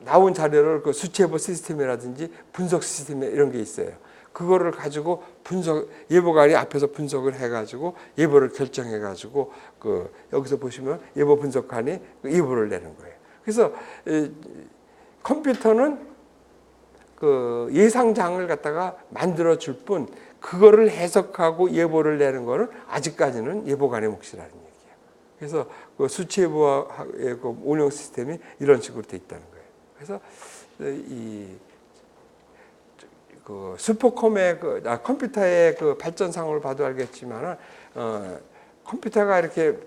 나온 자료를 수치예보 시스템이라든지 분석 시스템 이런 게 있어요. 그거를 가지고 예보관이 앞에서 분석을 해가지고 예보를 결정해가지고 여기서 보시면 예보 분석관이 예보를 내는 거예요. 그래서 컴퓨터는 예상장을 갖다가 만들어 줄 뿐 그거를 해석하고 예보를 내는 거는 아직까지는 예보관의 몫이라는 얘기예요. 그래서 그 수치 예보의 그 운영 시스템이 이런 식으로 돼 있다는 거예요. 그래서 그 슈퍼컴의 컴퓨터의 그 발전상을 봐도 알겠지만은 컴퓨터가 이렇게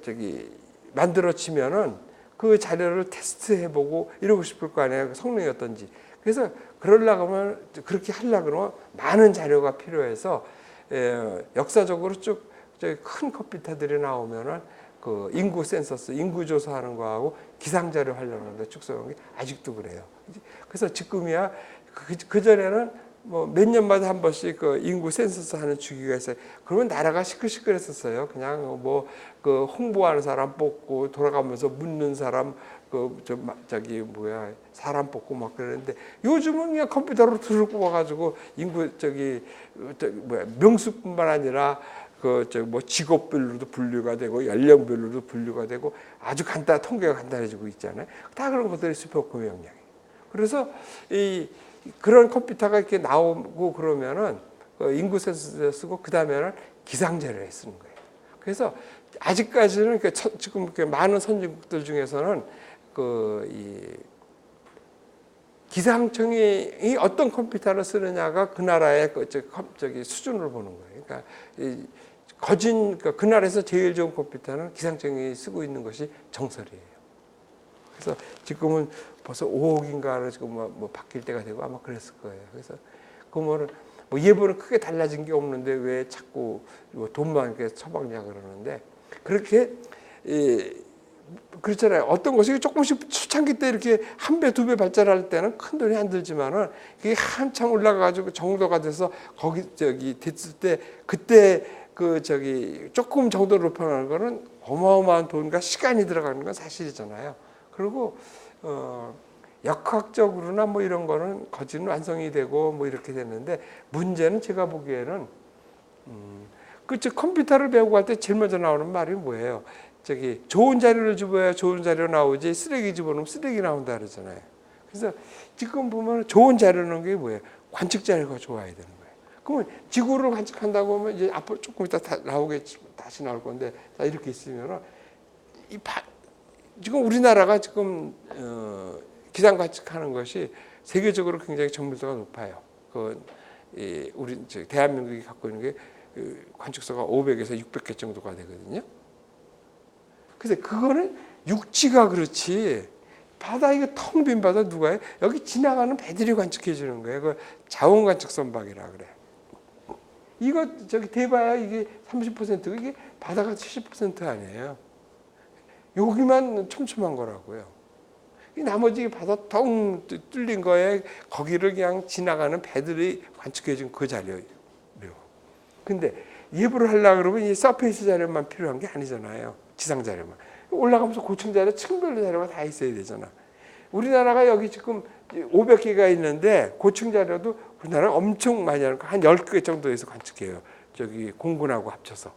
만들어지면은 그 자료를 테스트해보고 이러고 싶을 거 아니에요. 성능이 어떤지. 그래서 그렇게 하려고 그러면 많은 자료가 필요해서 역사적으로 쭉 큰 컴퓨터들이 나오면은 그 인구 센서스, 인구 조사하는 거하고 기상 자료 하려는데 축소하는 게 아직도 그래요. 그래서 지금이야 그 전에는 뭐 몇 년마다 한 번씩 그 인구 센서스 하는 주기가 있어요. 그러면 나라가 시끌시끌했었어요. 그냥 뭐 그 홍보하는 사람 뽑고 돌아가면서 묻는 사람 사람 뽑고 막 그러는데 요즘은 그냥 컴퓨터로 틀을 꼽아가지고 인구 명수뿐만 아니라 뭐 직업별로도 분류가 되고 연령별로도 분류가 되고 아주 통계가 간단해지고 있잖아요. 다 그런 것들이 슈퍼컴의 영역이에요. 그래서 그런 컴퓨터가 이렇게 나오고 그러면은 인구 센서 쓰고 그 다음에는 기상 자료에 쓰는 거예요. 그래서 아직까지는 지금 많은 선진국들 중에서는 기상청이 어떤 컴퓨터를 쓰느냐가 그 나라의 수준을 보는 거예요. 그러니까 그 나라에서 제일 좋은 컴퓨터는 기상청이 쓰고 있는 것이 정설이에요. 그래서 지금은 벌써 5억인가로 지금 뭐 바뀔 때가 되고 아마 그랬을 거예요. 그래서 뭐 예보는 크게 달라진 게 없는데 왜 자꾸 돈만 이렇게 처박냐 그러는데 그렇게 그렇잖아요. 어떤 것이 조금씩 초창기 때 이렇게 한 배, 두 배 발전할 때는 큰 돈이 안 들지만은 그게 한참 올라가가지고 정도가 돼서 됐을 때 그때 조금 정도 높여나가는 거는 어마어마한 돈과 시간이 들어가는 건 사실이잖아요. 그리고 역학적으로나 뭐 이런 거는 거진 완성이 되고 뭐 이렇게 됐는데 문제는 제가 보기에는 컴퓨터를 배우고 할 때 제일 먼저 나오는 말이 뭐예요? 좋은 자료를 집어야 좋은 자료 나오지 쓰레기 집어넣으면 쓰레기 나온다 그러잖아요. 그래서 지금 보면 좋은 자료는 게 뭐예요? 관측 자료가 좋아야 되는 거예요. 그러면 지구를 관측한다고 하면 이제 앞으로 조금 이따 나오겠지, 다시 나올 건데 자 이렇게 있으면은 지금 우리나라가 지금 기상 관측하는 것이 세계적으로 굉장히 정밀도가 높아요. 우리 대한민국이 갖고 있는 게 관측소가 500에서 600개 정도가 되거든요. 그래서 그거는 육지가 그렇지 바다 이거 텅 빈 바다 누가 해? 여기 지나가는 배들이 관측해 주는 거예요. 그 자원 관측 선박이라 그래. 이거 대봐야 이게 30%고 이게 바다가 70% 아니에요. 여기만 촘촘한 거라고요. 나머지 바다 텅 뚫린 거에 거기를 그냥 지나가는 배들이 관측해 준 그 자료예요. 근데 예보를 하려고 그러면 이 서페이스 자료만 필요한 게 아니잖아요. 지상 자료만. 올라가면서 고층 자료, 층별로 자료가 다 있어야 되잖아. 우리나라가 여기 지금 500개가 있는데 고층 자료도 우리나라 엄청 많이 하는 거 한 10개 정도에서 관측해요. 공군하고 합쳐서.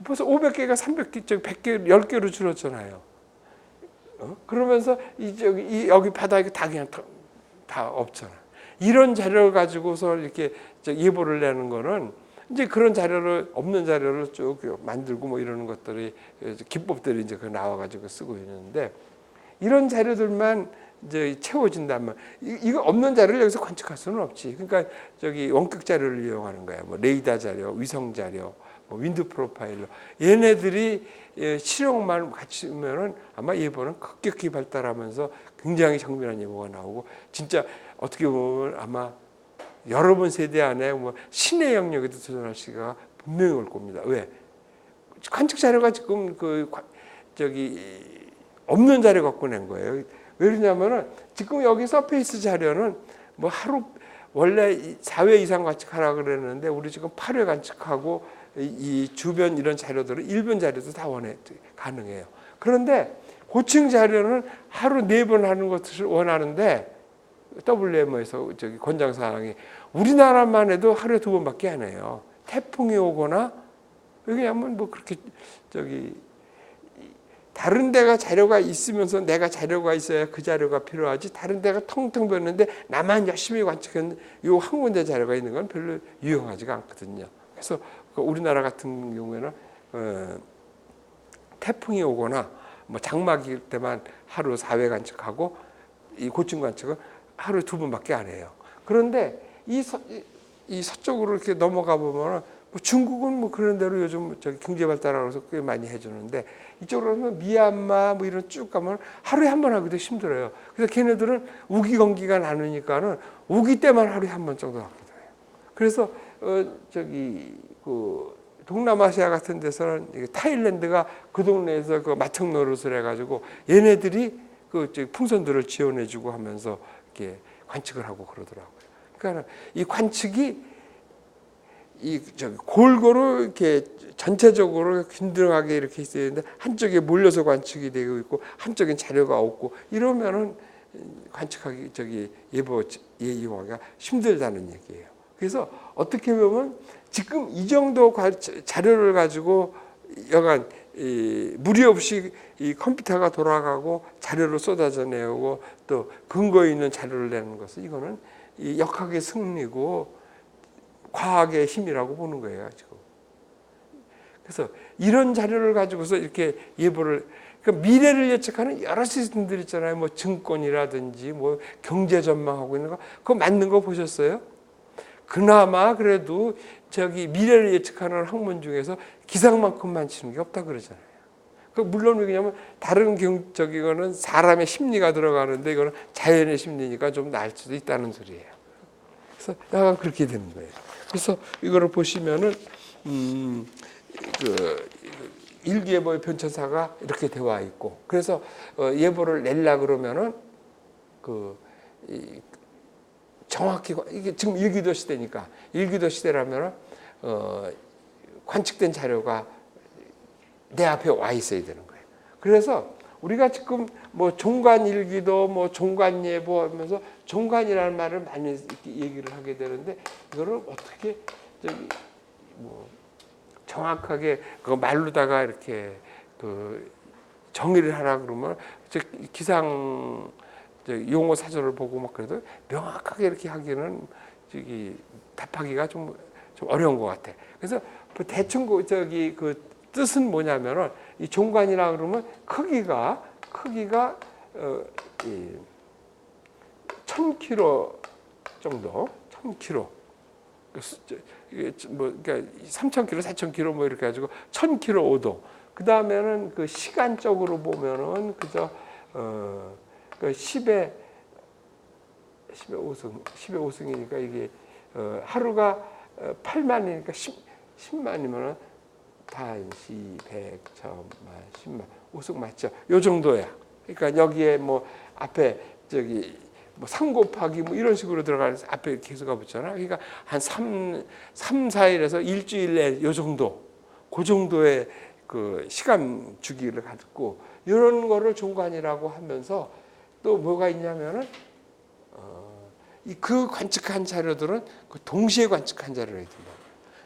벌써 500개가 300개, 100개, 10개로 줄었잖아요. 그러면서 여기 바닥에 다 그냥 다 없잖아. 이런 자료를 가지고서 이렇게 예보를 내는 거는 이제 그런 자료를 없는 자료를 쭉 만들고 뭐 이러는 것들이 기법들이 이제 나와가지고 쓰고 있는데 이런 자료들만 이제 채워진다면 이거 없는 자료를 여기서 관측할 수는 없지. 그러니까 원격 자료를 이용하는 거야. 뭐 레이더 자료, 위성 자료, 뭐 윈드 프로파일러 얘네들이 실용만 갖추면은 아마 예보는 급격히 발달하면서 굉장히 정밀한 예보가 나오고 진짜 어떻게 보면 아마 여러분 세대 안에 뭐 신의 영역에도 도전할 시기가 분명히 올 겁니다. 왜? 관측 자료가 지금 없는 자료 갖고 낸 거예요. 왜 그러냐면은 지금 여기 서페이스 자료는 뭐 하루 원래 4회 이상 관측하라 그랬는데 우리 지금 8회 관측하고 이 주변 이런 자료들은 일본 자료도 다 가능해요. 그런데 고층 자료는 하루 4번 하는 것을 원하는데 WMO에서 권장 사항이 우리나라만 해도 하루에 2번밖에 안 해요. 태풍이 오거나 여기 하면 뭐 그렇게 다른 데가 자료가 있으면서 내가 자료가 있어야 그 자료가 필요하지, 다른 데가 텅텅 비었는데 나만 열심히 관측했는데 요 한 군데 자료가 있는 건 별로 유용하지가 않거든요. 그래서 우리나라 같은 경우에는 태풍이 오거나 뭐 장마기 때만 하루 4회 관측하고 이 고층 관측은 하루에 2번밖에 안 해요. 그런데 이 서쪽으로 이렇게 넘어가 보면은 뭐 중국은 뭐 그런 대로 요즘 저기 경제 발달하면서 꽤 많이 해주는데, 이쪽으로 가면 미얀마 뭐 이런 쭉 가면 하루에 한 번 하기도 힘들어요. 그래서 걔네들은 우기 건기가 나누니까는 우기 때만 하루에 한 번 정도 하기도 해요. 그래서 저기 그 동남아시아 같은 데서는 타일랜드가 그 동네에서 그 마청 노릇을 해가지고 얘네들이 그 풍선들을 지원해주고 하면서 이렇게 관측을 하고 그러더라고요. 그러니까 이 관측이 골고루 이렇게 전체적으로 균등하게 이렇게 있어야 되는데, 한쪽에 몰려서 관측이 되고 있고 한쪽엔 자료가 없고 이러면은 관측하기 예보하기가 힘들다는 얘기예요. 그래서 어떻게 보면 지금 이 정도 자료를 가지고 여간 무리 없이 이 컴퓨터가 돌아가고 자료를 쏟아져 내고 또 근거 있는 자료를 내는 것은, 이거는 이 역학의 승리고 과학의 힘이라고 보는 거예요, 지금. 그래서 이런 자료를 가지고서 이렇게 예보를, 그러니까 미래를 예측하는 여러 시스템들 있잖아요. 뭐 증권이라든지 뭐 경제 전망하고 있는 거, 그거 맞는 거 보셨어요? 그나마 그래도 저기 미래를 예측하는 학문 중에서 기상만큼만 치는 게 없다 그러잖아요. 물론 왜냐하면 다른 저기거는 사람의 심리가 들어가는데 이거는 자연의 심리니까 좀 나을 수도 있다는 소리예요. 그래서 약간 그렇게 되는 거예요. 그래서 이거를 보시면은 그 일기예보의 변천사가 이렇게 되어 있고, 그래서 예보를 내려 그러면은 정확히, 이게 지금 일기도 시대니까, 일기도 시대라면은 관측된 자료가 내 앞에 와 있어야 되는 거예요. 그래서 우리가 지금 뭐 종관일기도 뭐 종관예보 하면서 종관이라는 말을 많이 얘기를 하게 되는데, 이거를 어떻게 뭐 정확하게 그 말로다가 이렇게 정의를 하라 그러면 기상 용어 사전을 보고 막 그래도 명확하게 이렇게 하기는 답하기가 좀 어려운 것 같아. 그래서 대충 그 뜻은 뭐냐면은, 이 종관이라 그러면 크기가 1000km 정도, 1000km. 뭐 그러니까 3000km, 4000km 뭐 이렇게 가지고 1000km 오도. 그 다음에는 그 시간적으로 보면은 그저 그 10의 5승이니까 이게 하루가 8만이니까 10만이면은 단시 100, 1000만, 10만 5승 맞죠? 요 정도야. 그러니까 여기에 뭐 앞에 뭐 3 곱하기 뭐 이런 식으로 들어가는 앞에 계수가 붙잖아. 그러니까 한 3, 4일에서 일주일 내 요 정도, 그 정도의 그 시간 주기를 갖고 이런 거를 종관이라고 하면서, 또 뭐가 있냐면은 그 관측한 자료들은 그 동시에 관측한 자료를 해야 된다.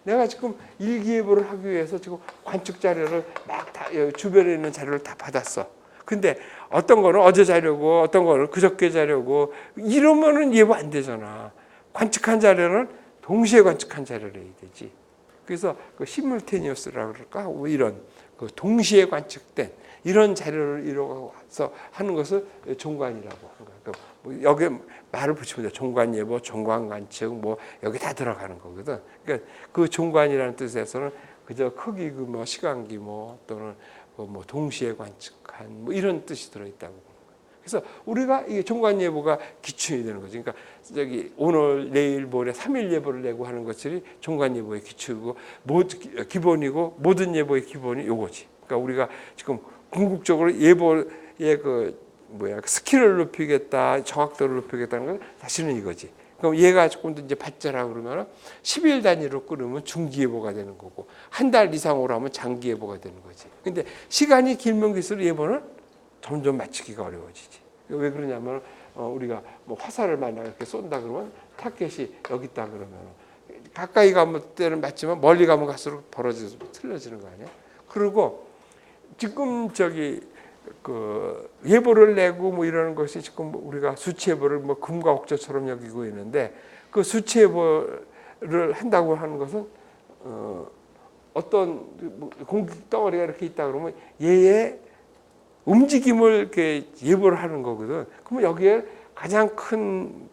내가 지금 일기예보를 하기 위해서 지금 관측 자료를 막 다 주변에 있는 자료를 다 받았어. 근데 어떤 거는 어제 자료고 어떤 거는 그저께 자료고 이러면은 예보 안 되잖아. 관측한 자료는 동시에 관측한 자료를 해야 되지. 그래서 그 시뮬테니어스라고 그럴까? 뭐 이런 그 동시에 관측된 이런 자료를 이뤄서 하는 것을 종관이라고 하는 거야. 그러니까 뭐 여기 말을 붙이면 돼. 종관예보, 종관관측 뭐 여기 다 들어가는 거거든. 그러니까 그 종관이라는 뜻에서는 그저 크기 규모, 시간 규모 또는 뭐 동시에 관측한 뭐 이런 뜻이 들어있다고. 그래서 우리가 이게 종관예보가 기준이 되는 거죠. 그러니까 오늘, 내일, 모레 3일 예보를 내고 하는 것들이 종관예보의 기초이고 기본이고, 모든 예보의 기본이 요거지. 그러니까 우리가 지금 궁극적으로 예보의 스킬을 높이겠다, 정확도를 높이겠다는 건 사실은 이거지. 그럼 얘가 조금 더 이제 발전하고 그러면 10일 단위로 끊으면 중기예보가 되는 거고, 한 달 이상으로 하면 장기예보가 되는 거지. 근데 시간이 길면 길수록 예보는 점점 맞추기가 어려워지지. 왜 그러냐면 우리가 뭐 화살을 만약 이렇게 쏜다 그러면 타켓이 여기 있다 그러면 가까이 가면 때는 맞지만 멀리 가면 갈수록 벌어져서 틀려지는 거 아니야? 그리고 지금 그 예보를 내고 뭐 이러는 것이 지금 우리가 수치 예보를 뭐 금과 옥조처럼 여기고 있는데 그 수치 예보를 한다고 하는 것은 어떤 공기 덩어리가 이렇게 있다 그러면 얘의 움직임을 이렇게 예보를 하는 거거든. 그러면 여기에 가장 큰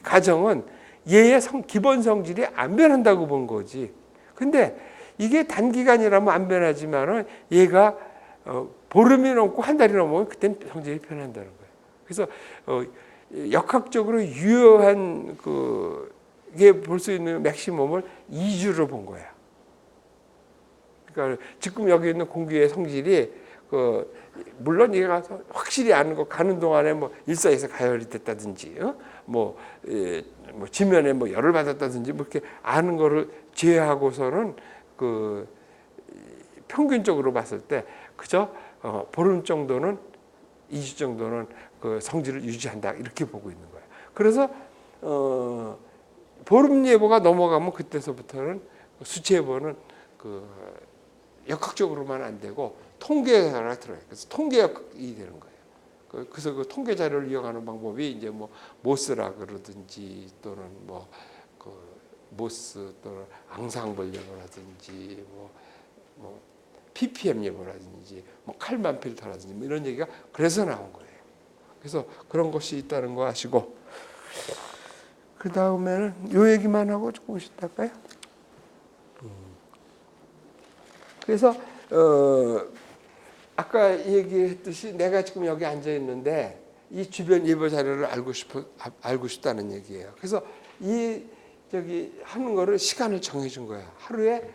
가정은 얘의 기본 성질이 안 변한다고 본 거지. 근데 이게 단기간이라면 안 변하지만은 얘가 보름이 넘고 한 달이 넘으면 그때는 성질이 변한다는 거예요. 그래서 역학적으로 유효한 이게 볼 수 있는 맥시멈을 2주로 본 거야. 그러니까 지금 여기 있는 공기의 성질이 물론 얘가 확실히 아는 거 가는 동안에 뭐 일사에서 가열이 됐다든지, 뭐 지면에 뭐 열을 받았다든지 뭐 이렇게 아는 거를 제외하고서는 평균적으로 봤을 때 그저 보름 정도는 2주 정도는 그 성질을 유지한다 이렇게 보고 있는 거예요. 그래서 보름 예보가 넘어가면 그때서부터는 수치 예보는 역학적으로만 안 되고 통계가 들어요. 그래서 통계역이 되는 거예요. 그래서 그 통계 자료를 이용하는 방법이 이제 뭐 모스라 그러든지 또는 모스 또는 앙상블 예보라든지 뭐 ppm 예보라든지 뭐 칼만 필터라든지 뭐 이런 얘기가 그래서 나온 거예요. 그래서 그런 것이 있다는 거 아시고 그 다음에는 요 얘기만 하고 조금 쉬다가요. 그래서 아까 얘기했듯이 내가 지금 여기 앉아 있는데 이 주변 예보 자료를 알고 싶다는 얘기예요. 그래서 하는 거를 시간을 정해준 거야. 하루에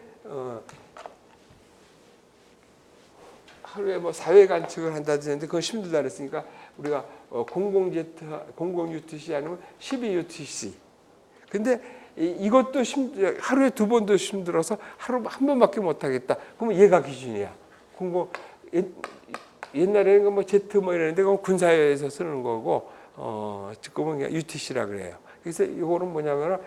뭐 사회 관측을 한다든지 했는데 그건 힘들다 그랬으니까 우리가 00UTC 아니면 12UTC. 근데 이것도 하루에 2번도 힘들어서 하루 한 번밖에 못 하겠다. 그러면 얘가 기준이야. 옛날에는 뭐 Z 뭐 이랬는데 그건 군사에서 쓰는 거고 지금은 그냥 UTC라 그래요. 그래서 이거는 뭐냐면은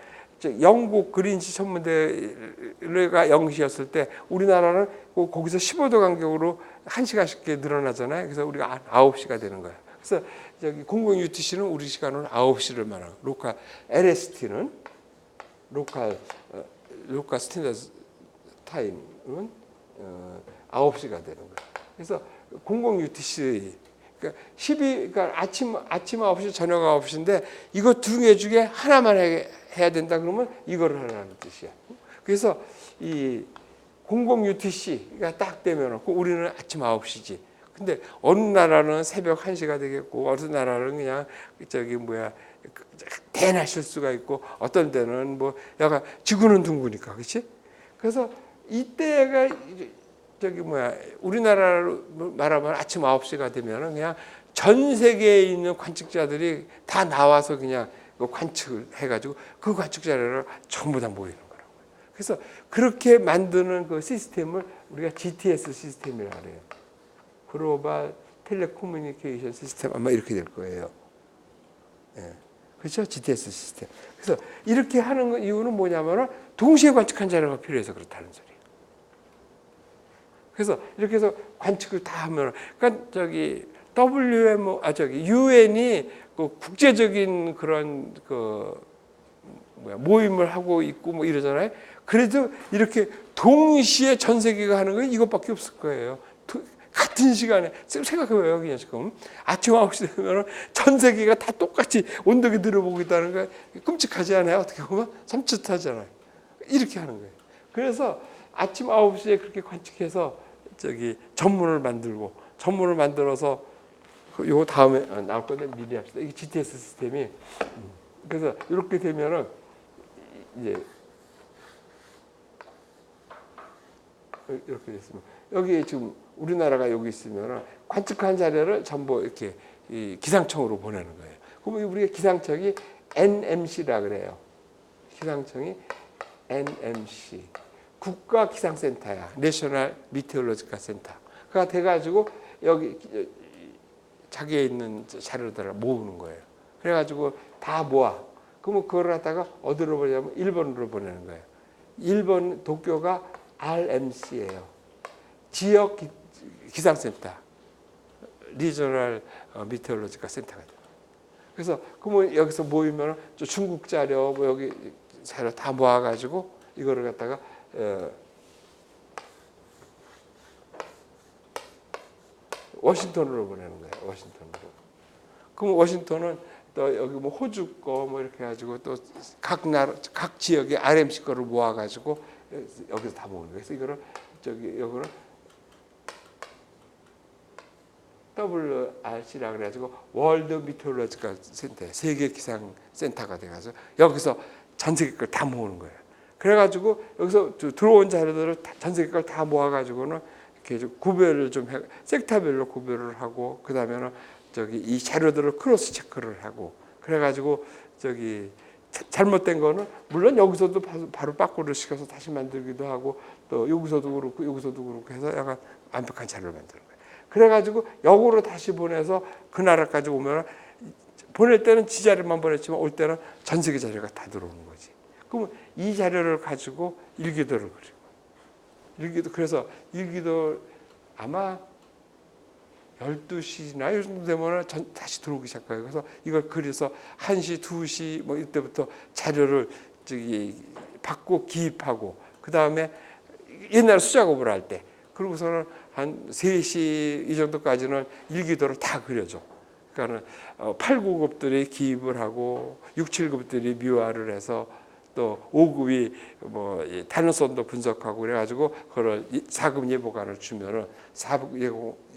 영국 그린치 천문대가 0시였을 때 우리나라는 거기서 15도 간격으로 1시간씩 늘어나잖아요. 그래서 우리가 9시가 되는 거예요. 그래서 저기 00UTC는 우리 시간으로 9시를 말하고 로컬 LST는 로컬 스탠더드 타임은 9시가 되는 거예요. 그래서 00UTC 그러니까 아침 9시 저녁 9시인데 이거 두 개 중에 하나만 해야 된다 그러면 이거를 하라는 뜻이야. 그래서 이 00UTC가 딱 되면 우리는 아침 9시지. 근데 어느 나라는 새벽 1시가 되겠고 어느 나라는 그냥 대낮일 수가 있고 어떤 데는 뭐 약간 지구는 둥그니까 그렇지? 그래서 이때가 우리나라로 말하면 아침 9시가 되면은 그냥 전 세계에 있는 관측자들이 다 나와서 그냥 관측을 해가지고 그 관측 자료를 전부 다 모이는 거라고요. 그래서 그렇게 만드는 그 시스템을 우리가 GTS 시스템이라고 해요. 글로벌 텔레코뮤니케이션 시스템 아마 이렇게 될 거예요. 예. 그렇죠? GTS 시스템. 그래서 이렇게 하는 이유는 뭐냐면은 동시에 관측한 자료가 필요해서 그렇다는 소리예요. 그래서 이렇게 해서 관측을 다 하면, 그러니까 UN이 국제적인 그런 모임을 하고 있고 뭐 이러잖아요. 그래도 이렇게 동시에 전 세계가 하는 건 이것밖에 없을 거예요. 같은 시간에 생각해봐요. 그냥 지금 아침 9시 되면 전 세계가 다 똑같이 온도계 들어보고 있다는 거 끔찍하지 않아요? 어떻게 보면 섬찟하잖아요. 이렇게 하는 거예요. 그래서 아침 9시에 그렇게 관측해서 전문을 만들어서 요거 다음에 나올 건데 미리 합시다. 이게 GTS 시스템이 그래서 이렇게 되면은 이제 이렇게 됐으면 여기 지금 우리나라가 여기 있으면은 관측한 자료를 전부 이렇게 기상청으로 보내는 거예요. 그러면 우리가 기상청이 NMC라 그래요. 기상청이 NMC. 국가기상센터야. 내셔널 미테올로지컬 센터가 돼가지고 여기 자기에 있는 자료들을 모으는 거예요. 그래가지고 다 모아. 그러면 그걸 갖다가 어디로 보내냐면 일본으로 보내는 거예요. 일본 도쿄가 RMC예요. 지역 기상센터. 리저널 미테올로지컬 센터가 돼요. 그래서 그러면 여기서 모이면 중국 자료 뭐 여기 자료 다 모아가지고 이거를 갖다가 워싱턴으로 보내는 거예요. 워싱턴으로. 그럼 워싱턴은 또 여기 뭐 호주 거 뭐 이렇게 해가지고 또 각 나라 각 지역의 RMC 거를 모아가지고 여기서 다 모으는 거예요. 그래서 이거를 여기를 WRC라 그래가지고 월드 미테올로지컬 센터, 세계 기상 센터가 돼가지고 여기서 전 세계 걸 다 모으는 거예요. 그래가지고 여기서 들어온 자료들을 전 세계 걸 다 모아가지고는 이렇게 좀 구별을 좀 해, 섹터별로 구별을 하고 그 다음에는 이 자료들을 크로스 체크를 하고 그래가지고 잘못된 거는 물론 여기서도 바로 빠꾸를 시켜서 다시 만들기도 하고 또 여기서도 그렇고 해서 약간 완벽한 자료를 만드는 거예요. 그래가지고 역으로 다시 보내서 그 나라까지 오면 보낼 때는 지 자료만 보냈지만 올 때는 전 세계 자료가 다 들어오는 거지. 그러면 이 자료를 가지고 일기도를 그리고 그래서 일기도 아마 12시나 이 정도 되면 다시 들어오기 시작해요. 그래서 이걸 그려서 1시, 2시 뭐 이때부터 자료를 받고 기입하고 그 다음에 옛날 수작업을 할 때 그러고서는 한 3시 이 정도까지는 일기도를 다 그려줘. 그러니까는 8, 9급들이 기입을 하고 6, 7급들이 미화를 해서 또 5급이 뭐 단어선도 분석하고 그래가지고 그걸 4급 예보관을 주면은 4급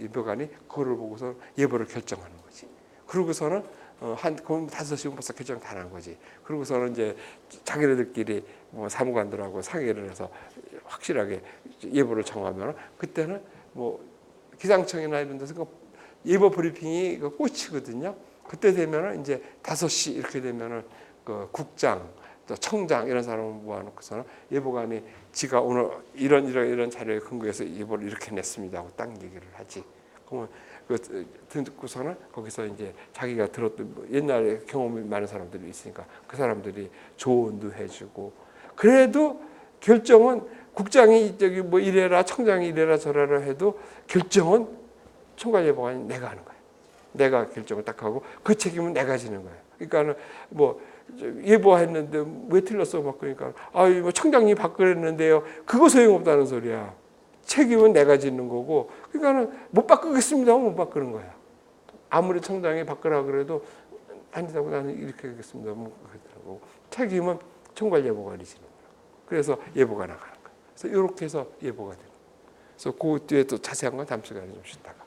예보관이 그거를 보고서 예보를 결정하는 거지. 그러고서는 그럼 5시 벌써 결정 다 난 거지. 그러고서는 이제 자기네들끼리 뭐 사무관들하고 상의를 해서 확실하게 예보를 정하면 그때는 뭐 기상청이나 이런 데서 예보 브리핑이 꽂히거든요. 그때 되면은 이제 5시 이렇게 되면은 그 국장 또 청장 이런 사람을 모아놓고서는 예보관이 지가 오늘 이런 자료에 근거해서 예보를 이렇게 냈습니다 하고 딱 얘기를 하지. 그러면 그 듣고서는 거기서 이제 자기가 들었던 옛날에 경험이 많은 사람들이 있으니까 그 사람들이 조언도 해주고 그래도 결정은 국장이 뭐 이래라 청장이 이래라 저래라 해도 결정은 총괄예보관이 내가 하는 거야. 내가 결정을 딱 하고 그 책임은 내가 지는 거야. 그러니까는 뭐 예보했는데 왜 틀렸어 막 그러니까 뭐 청장님이 바꾸랬는데요. 그거 소용없다는 소리야. 책임은 내가 짓는 거고 그러니까는 못 바꾸겠습니다. 못 바꾸는 거야. 아무리 청장이 바꾸라 그래도 아니다고 나는 이렇게 하겠습니다. 뭐 그러더라고. 책임은 총괄예보관이 지는 거야. 그래서 예보가 나가는 거야. 그래서 이렇게 해서 예보가 되는 거야. 그래서 그 뒤에 또 자세한 건 다음 시간에 좀 쉬다가.